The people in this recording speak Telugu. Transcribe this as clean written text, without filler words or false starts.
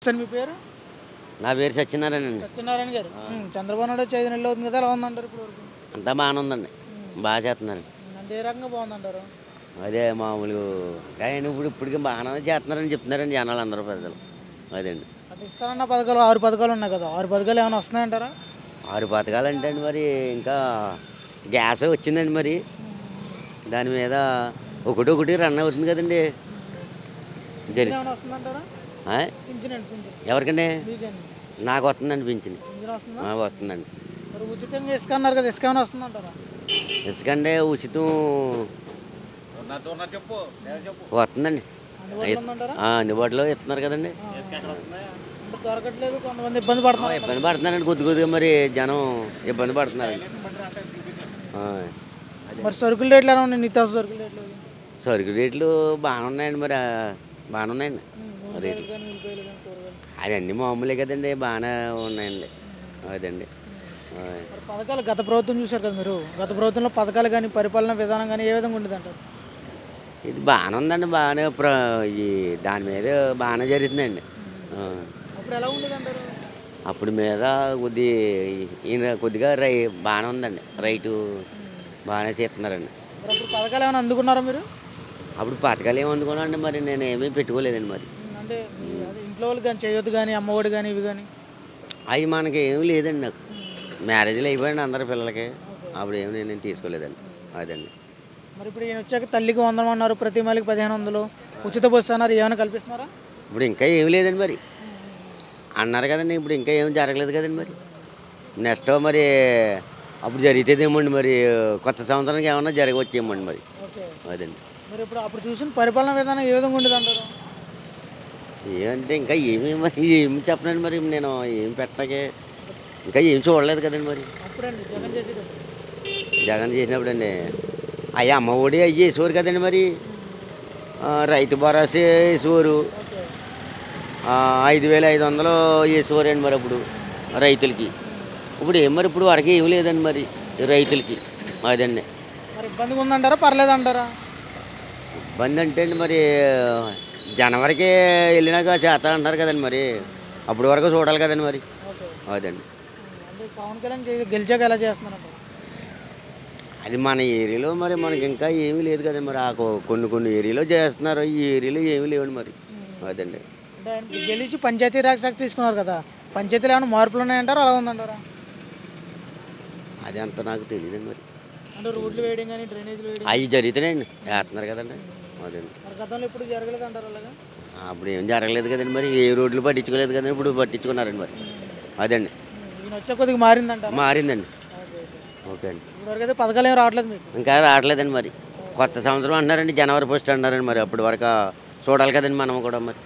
నమస్తే అండి, మీ పేరు? నా పేరు సత్యనారాయణ అండి. సత్యనారాయణ గారు. చంద్రబాబు నాయుడు వచ్చి 5 నెలలు అవుతుంది కదా, ఎలా ఉందంటారు ఇప్పుడు వరకు? అంతా బాగానే ఉందండి, బాగా చేస్తున్నారండి. అంటే ఏ రకంగా బాగుందంటారు? అదే మామూలు ఆయన ఇప్పటికి బాగానే చేస్తున్నారని చెప్తున్నారండి జనాలు అందరూ ప్రజలు. అదండి అంటే ఇస్తారన్న పథకాలు 6 పథకాలు ఉన్నాయి కదా, 6 పథకాలు ఏమైనా వస్తున్నాయంటారా? 6 పథకాలు అంటే అండి మరి ఇంకా గ్యాస్ వచ్చిందండి మరి దాని మీద ఒకటి రన్ అవుతుంది కదండి. పింఛన్ ఏమైనా వస్తుందంటారా? ఆ? పింఛన్ అండి, పింఛన్ ఎవరికండి? మీకండి. నాకు వస్తుందండి పింఛన్. పింఛన్ వస్తుందా? వస్తుందండి. మరి ఉచితంగా ఇసుక అన్నారు కదా, ఇసుక ఏమైనా వస్తుందంటారా? ఇసుకంటే ఉచితం వస్తుందండి. అందుబాటులో ఉందంటారా? అందుబాటులో ఇస్తున్నారు కదండి. అంటే దొరకట్లేదు, కొంతమంది ఇబ్బంది పడుతున్నారు. ఇబ్బంది పడుతున్నారండి, కొద్దిగా మరి జనం ఇబ్బంది పడుతున్నారండి. మరి సరుకుల రేట్లు ఎలా ఉన్నాయి? నిత్యావసర సరుకుల రేట్లు సరుకు రేట్లు బాగానే ఉన్నాయండి, మరి బాగానే ఉన్నాయండి రేట్లు. కానీ ఉల్లిపాయలు కానీ కూరగాయలు. అవన్నీ మామూలే కదండి, బాగానే ఉన్నాయండి. అదండి మరి పథకాలు గత ప్రభుత్వం చూశారు కదా మీరు, గత ప్రభుత్వంలో పథకాలు కానీ పరిపాలన విధానం కానీ ఏ విధంగా ఉండేది అంటారు? ఇది బాగానే ఉందండి, బాగానే ఈ దాని మీద బాగానే జరుగుతుందండి. అప్పుడు ఎలా ఉండేది అంటారు? అప్పుడు మీద ఈయన కొద్దిగా బాగానే ఉందండి, రైతు బాగానే చేస్తున్నారండి. మరి అప్పుడు పథకాలు ఏమైనా అందుకున్నారా మీరు? అప్పుడు పథకాలు ఏమి అందుకున్నాండి, మరి నేను ఏమీ పెట్టుకోలేదండి మరి. అంటే అదే ఇంట్లో వాళ్ళకి కానీ చేయొద్దు కానీ, అమ్మఒడి కానీ ఇవి కానీ అవి మనకి ఏమి లేదండి. నాకు మ్యారేజ్లు అయిపోయాయండి అందరి పిల్లలకి, అప్పుడు ఏమి నేను తీసుకోలేదండి. అదండి. మరి ఇప్పుడు ఈయన వచ్చాక తల్లికి 100 అన్నారు, ప్రతి మళ్ళీకి 1500 ఉచిత బస్సు అన్నారు, ఏమైనా కల్పిస్తున్నారా? ఇప్పుడు ఇంకా ఏమి లేదండి మరి అన్నారు కదండి, ఇప్పుడు ఇంకా ఏమి జరగలేదు కదండి మరి. నెక్స్ట్ మరి అప్పుడు జరుగుతుందేమోండి, మరి కొత్త సంవత్సరానికి ఏమన్నా జరగవచ్చేమోండి మరి. ఓకే. అదండి. మరి ఇప్పుడు అప్పుడు చూసిన పరిపాలన విధానం ఏ విధంగా ఉండేది అంటారు? ఏమంటే ఇంకా ఏమి చెప్పనండి మరి, నేను ఏం పెట్టకే ఇంకా ఏం చూడలేదు కదండి మరి. అప్పుడండి జగన్ చేసేటప్పుడు జగన్ చేసినప్పుడు అండి అయ్యి అమ్మ ఒడి అయ్యి వేసేవారు కదండి మరి. రైతు భరోసా వేసేవారు, 5500 వేసేవారండి మరి అప్పుడు రైతులకి. ఇప్పుడు ఏం మరి ఇప్పుడు వరకు ఏమి లేదండి మరి రైతులకి. అదండి. మరి ఇబ్బందిగా ఉందంటారా, పర్లేదంటారా? ఇబ్బంది అంటే అండి మరి జనవరికి వెళ్ళినాక చేస్తా అంటారు కదండి మరి, అప్పుడు వరకు చూడాలి కదండి మరి. ఓకే. అదండి. అంటే పవన్ కళ్యాణ్ గెలిచాక ఎలా చేస్తున్నారు? అది మన ఏరియాలో మరి మనకి ఇంకా ఏమీ లేదు కదండి మరి. కొన్ని ఏరియాలో చేస్తున్నారు, ఈ ఏరియాలో ఏమీ లేవండి మరి. అదండి. అంటే ఆయన గెలిచి పంచాయతీ రాజ్ శాఖ తీసుకున్నారు కదా, పంచాయతీలో ఏమైనా మార్పులు ఉన్నాయంటారా, అలా ఉందంటారా? అది అంత నాకు తెలియదండి మరి. అంటే రోడ్లు వేయడం కానీ, డ్రైనేజీలు వేయడం అవి జరుగుతున్నాయండి, వేస్తున్నారు కదండి. అదండి. మరి గతంలో ఇప్పుడు జరగలేదు అంటారు అలాగా? అప్పుడు ఏం జరగలేదు కదండి మరి, ఏ రోడ్లు పట్టించుకోలేదు కదండి, ఇప్పుడు పట్టించుకున్నారండి మరి. అదండి. ఈయన వచ్చే కొద్దిగా మారిందంటారా? మారిందండి. ఓకే. ఓకే అండి. ఇప్పటివరకు అయితే పథకాలు ఏం రావట్లేదు మీకు? ఇంకా రావట్లేదండి మరి. కొత్త సంవత్సరం అంటున్నారండి, జనవరి 1 అంటున్నారండి మరి. అప్పటి వరకు చూడాలి కదండి మనం కూడా మరి.